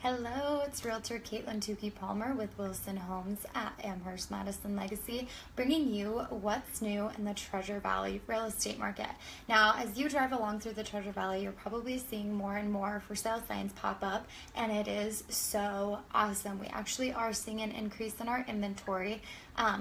Hello, it's Realtor Kaitlin Tookey Palmer with Wilson Homes at Amherst Madison Legacy, bringing you what's new in the Treasure Valley real estate market. Now, as you drive along through the Treasure Valley, you're probably seeing more and more for sale signs pop up, and it is so awesome. We actually are seeing an increase in our inventory.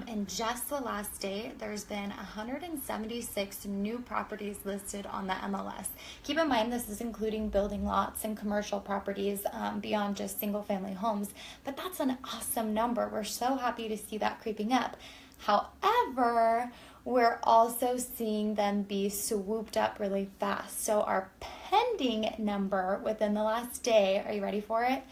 In just the last day, there's been 176 new properties listed on the MLS. Keep in mind, this is including building lots and commercial properties beyond just single family homes, but that's an awesome number. We're so happy to see that creeping up. However, we're also seeing them be swooped up really fast. So our pending number within the last day, are you ready for it?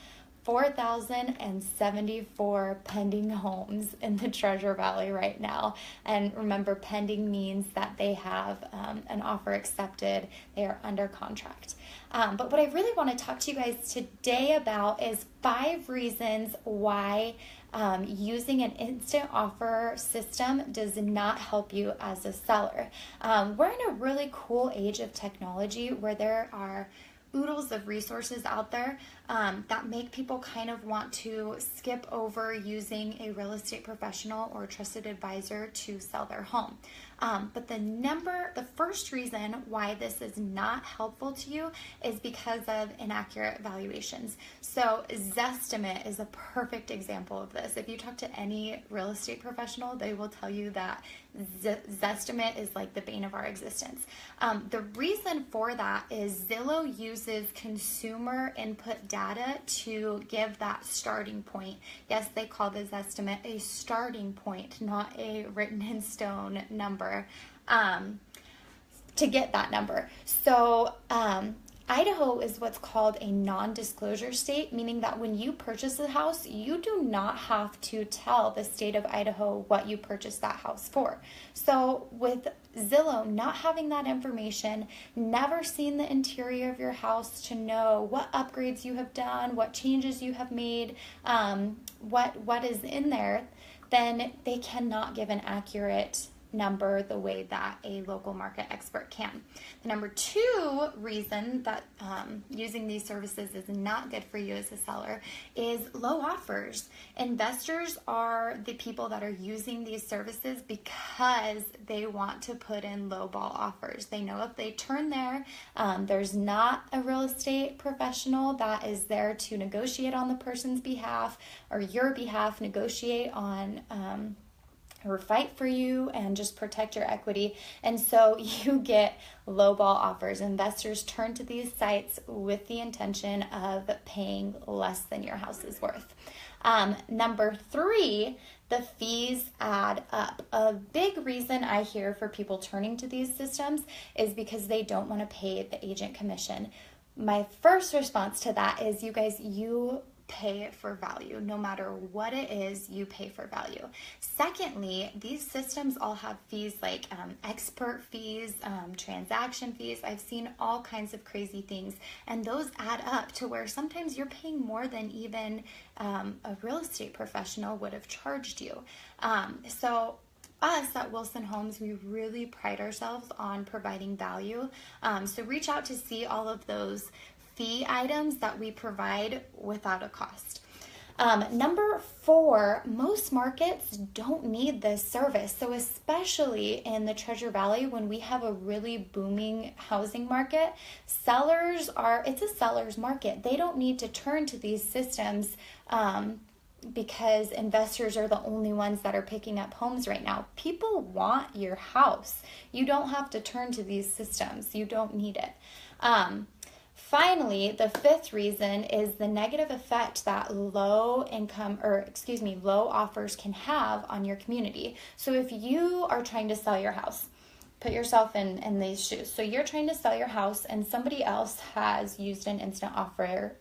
4,074 pending homes in the Treasure Valley right now. And remember, pending means that they have an offer accepted, they are under contract. But what I really want to talk to you guys today about is 5 reasons why using an instant offer system does not help you as a seller. We're in a really cool age of technology where there are oodles of resources out there that make people kind of want to skip over using a real estate professional or a trusted advisor to sell their home. But the first reason why this is not helpful to you is because of inaccurate valuations. So Zestimate is a perfect example of this. If you talk to any real estate professional, they will tell you that Zestimate is like the bane of our existence. The reason for that is Zillow uses consumer input data to give that starting point. Yes, they call the Zestimate a starting point, not a written in stone number, to get that number. So Idaho is what's called a non-disclosure state, meaning that when you purchase a house, you do not have to tell the state of Idaho what you purchased that house for. So with Zillow not having that information, never seen the interior of your house to know what upgrades you have done, what changes you have made, what is in there, then they cannot give an accurate number the way that a local market expert can. The number 2 reason that using these services is not good for you as a seller is low offers. Investors are the people that are using these services because they want to put in low ball offers. They know if they turn there, there's not a real estate professional that is there to negotiate on the person's behalf or your behalf, negotiate on or fight for you and just protect your equity. And so you get lowball offers. Investors turn to these sites with the intention of paying less than your house is worth. Number 3, the fees add up. A big reason I hear for people turning to these systems is because they don't want to pay the agent commission. My first response to that is, you guys, you pay for value. No matter what it is, you pay for value. Secondly, these systems all have fees like expert fees, transaction fees. I've seen all kinds of crazy things, and those add up to where sometimes you're paying more than even a real estate professional would have charged you. So us at Wilson Homes, we really pride ourselves on providing value. So reach out to see all of those fee items that we provide without a cost. Number 4, most markets don't need this service. So especially in the Treasure Valley, when we have a really booming housing market, it's a seller's market. They don't need to turn to these systems because investors are the only ones that are picking up homes right now. People want your house. You don't have to turn to these systems. You don't need it. Finally, the 5th reason is the negative effect that low offers can have on your community. So if you are trying to sell your house, put yourself in these shoes. So you're trying to sell your house and somebody else has used an instant offer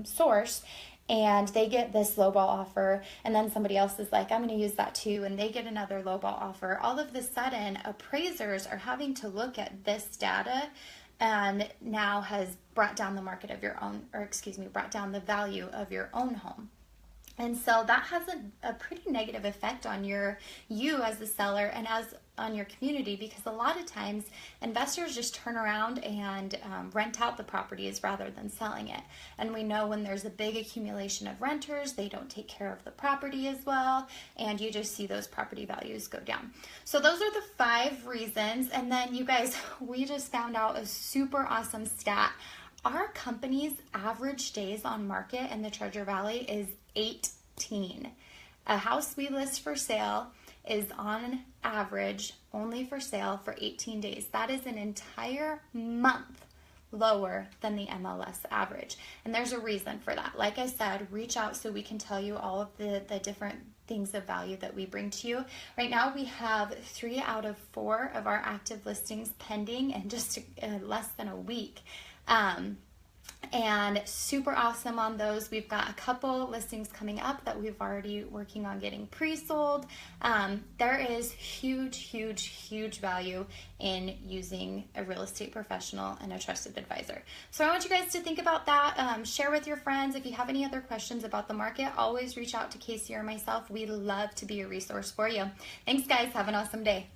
source, and they get this lowball offer, and then somebody else is like, I'm going to use that too, and they get another lowball offer. All of a sudden, appraisers are having to look at this data and now has brought down the market of your own, brought down the value of your own home. And so that has a pretty negative effect on you as a seller and as on your community, because a lot of times investors just turn around and rent out the properties rather than selling it. And we know when there's a big accumulation of renters, they don't take care of the property as well, and you just see those property values go down. So those are the 5 reasons. And then you guys, we just found out a super awesome stat. Our company's average days on market in the Treasure Valley is 18. A house we list for sale is on average only for sale for 18 days. That is an entire month lower than the MLS average. And there's a reason for that. Like I said, reach out so we can tell you all of the different things of value that we bring to you. Right now we have 3 out of 4 of our active listings pending in just less than a week. And super awesome on those. We've got a couple listings coming up that we've already working on getting pre-sold. There is huge value in using a real estate professional and a trusted advisor. So I want you guys to think about that. Share with your friends. If you have any other questions about the market, always reach out to Casey or myself. We love to be a resource for you. Thanks guys. Have an awesome day.